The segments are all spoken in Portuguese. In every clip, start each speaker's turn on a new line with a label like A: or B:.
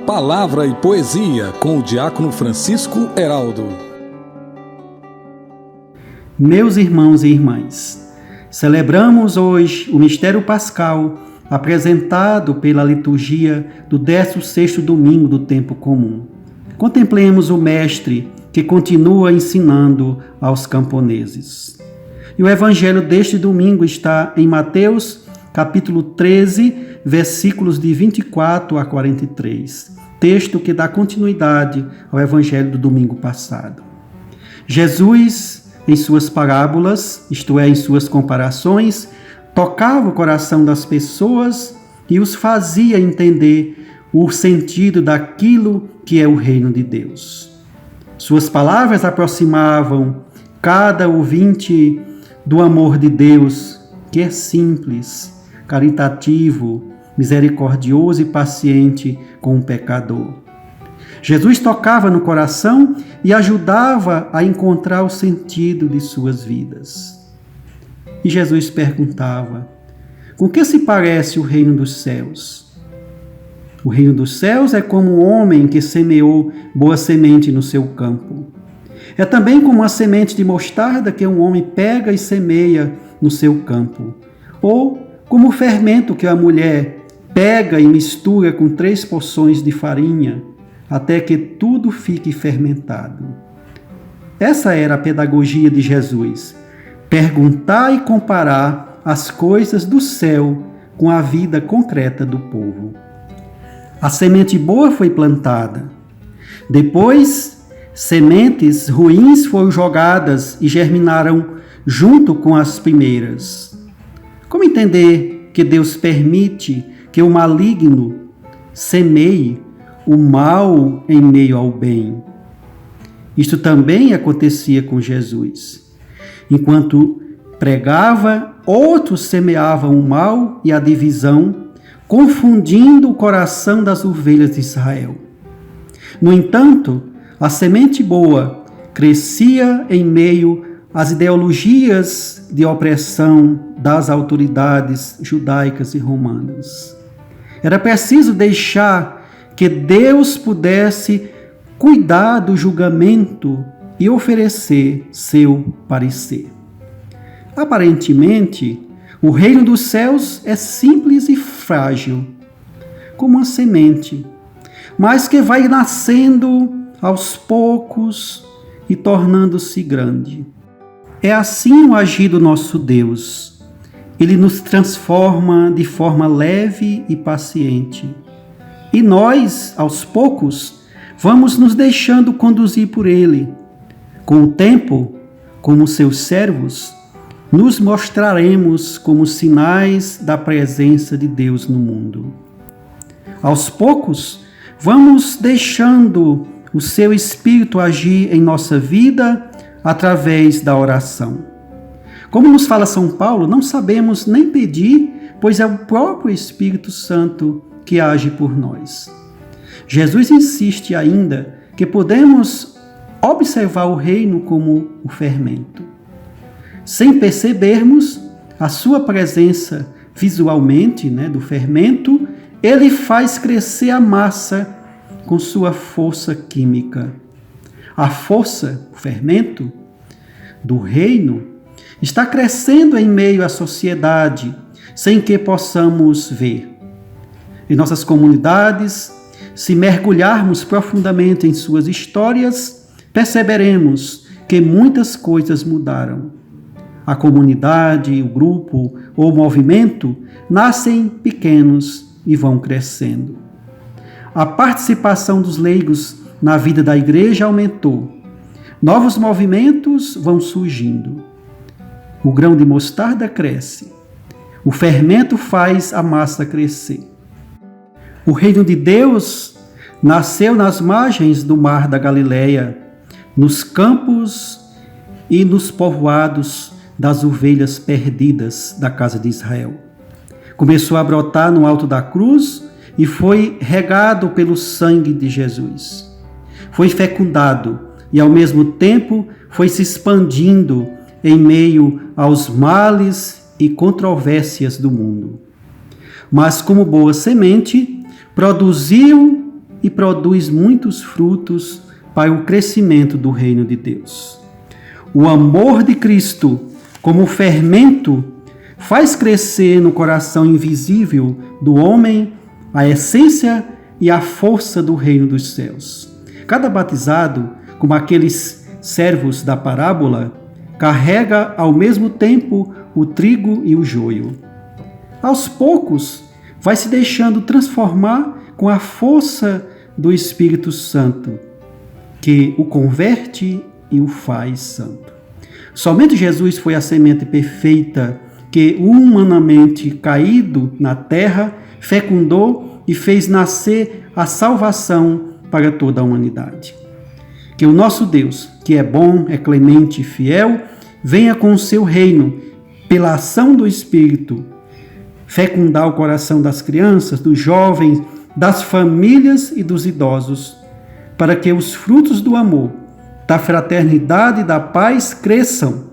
A: Palavra e Poesia, com o diácono Francisco Heraldo.
B: Meus irmãos e irmãs, celebramos hoje o mistério pascal apresentado pela liturgia do 16º domingo do tempo comum. Contemplemos o Mestre que continua ensinando aos camponeses. E o evangelho deste domingo está em Mateus, capítulo 13, versículos de 24 a 43. Texto que dá continuidade ao evangelho do domingo passado. Jesus, em suas parábolas, isto é, em suas comparações, tocava o coração das pessoas e os fazia entender o sentido daquilo que é o reino de Deus. Suas palavras aproximavam cada ouvinte do amor de Deus, que é simples, caritativo, misericordioso e paciente com o pecador. Jesus tocava no coração e ajudava a encontrar o sentido de suas vidas. E Jesus perguntava: com que se parece o reino dos céus? O reino dos céus é como um homem que semeou boa semente no seu campo. É também como a semente de mostarda que um homem pega e semeia no seu campo. Ou como o fermento que a mulher pega e mistura com 3 porções de farinha, até que tudo fique fermentado. Essa era a pedagogia de Jesus: perguntar e comparar as coisas do céu com a vida concreta do povo. A semente boa foi plantada. Depois, sementes ruins foram jogadas e germinaram junto com as primeiras. Como entender que Deus permite que o maligno semeie o mal em meio ao bem? Isto também acontecia com Jesus. Enquanto pregava, outros semeavam o mal e a divisão, confundindo o coração das ovelhas de Israel. No entanto, a semente boa crescia em meio às ideologias de opressão das autoridades judaicas e romanas. Era preciso deixar que Deus pudesse cuidar do julgamento e oferecer seu parecer. Aparentemente, o reino dos céus é simples e frágil, como uma semente, mas que vai nascendo aos poucos e tornando-se grande. É assim o agir do nosso Deus. Ele nos transforma de forma leve e paciente. E nós, aos poucos, vamos nos deixando conduzir por Ele. Com o tempo, como seus servos, nos mostraremos como sinais da presença de Deus no mundo. Aos poucos, vamos deixando o seu Espírito agir em nossa vida através da oração. Como nos fala São Paulo, não sabemos nem pedir, pois é o próprio Espírito Santo que age por nós. Jesus insiste ainda que podemos observar o reino como o fermento. Sem percebermos a sua presença visualmente, do fermento, ele faz crescer a massa com sua força química. A força, o fermento, do reino está crescendo em meio à sociedade, sem que possamos ver. Em nossas comunidades, se mergulharmos profundamente em suas histórias, perceberemos que muitas coisas mudaram. A comunidade, o grupo ou o movimento nascem pequenos e vão crescendo. A participação dos leigos na vida da igreja aumentou. Novos movimentos vão surgindo. O grão de mostarda cresce. O fermento faz a massa crescer. O reino de Deus nasceu nas margens do mar da Galileia, nos campos e nos povoados das ovelhas perdidas da casa de Israel. Começou a brotar no alto da cruz e foi regado pelo sangue de Jesus. Foi fecundado e, ao mesmo tempo, foi se expandindo em meio aos males e controvérsias do mundo. Mas, como boa semente, produziu e produz muitos frutos para o crescimento do reino de Deus. O amor de Cristo, como fermento, faz crescer no coração invisível do homem a essência e a força do reino dos céus. Cada batizado, como aqueles servos da parábola, carrega ao mesmo tempo o trigo e o joio. Aos poucos, vai se deixando transformar com a força do Espírito Santo, que o converte e o faz santo. Somente Jesus foi a semente perfeita que, humanamente caído na terra, fecundou e fez nascer a salvação para toda a humanidade. Que o nosso Deus, que é bom, é clemente e fiel, venha com o seu reino, pela ação do Espírito, fecundar o coração das crianças, dos jovens, das famílias e dos idosos, para que os frutos do amor, da fraternidade e da paz cresçam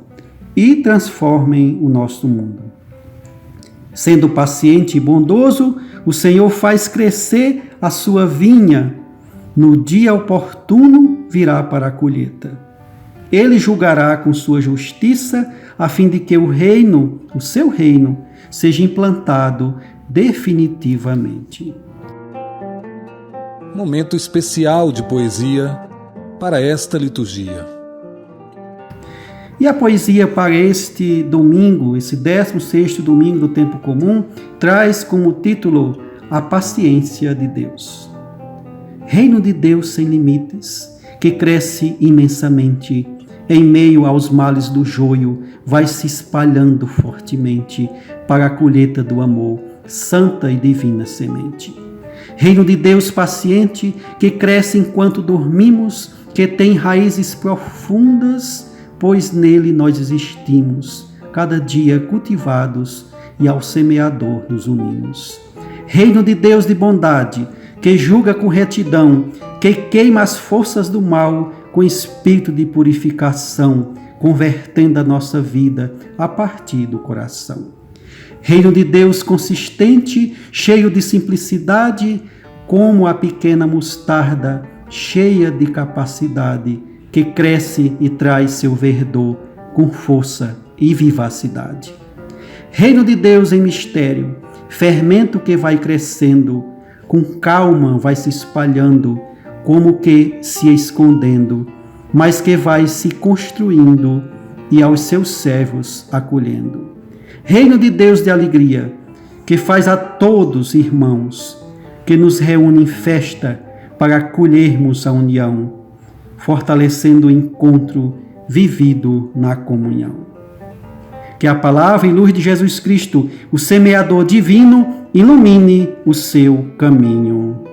B: e transformem o nosso mundo. Sendo paciente e bondoso, o Senhor faz crescer a sua vinha. No dia oportuno virá para a colheita. Ele julgará com sua justiça, a fim de que o seu reino, seja implantado definitivamente.
A: Momento especial de poesia para esta liturgia.
B: E a poesia para este domingo, esse 16º domingo do tempo comum, traz como título A Paciência de Deus. Reino de Deus sem limites, que cresce imensamente, em meio aos males do joio, vai se espalhando fortemente para a colheita do amor, santa e divina semente. Reino de Deus paciente, que cresce enquanto dormimos, que tem raízes profundas, pois nele nós existimos, cada dia cultivados e ao semeador nos unimos. Reino de Deus de bondade, que julga com retidão, que queima as forças do mal com espírito de purificação, convertendo a nossa vida a partir do coração. Reino de Deus consistente, cheio de simplicidade, como a pequena mostarda, cheia de capacidade, que cresce e traz seu verdor com força e vivacidade. Reino de Deus em mistério, fermento que vai crescendo, com calma vai se espalhando, como que se escondendo, mas que vai se construindo e aos seus servos acolhendo. Reino de Deus de alegria, que faz a todos irmãos, que nos reúne em festa para acolhermos a união, fortalecendo o encontro vivido na comunhão. Que a palavra e luz de Jesus Cristo, o semeador divino, ilumine o seu caminho.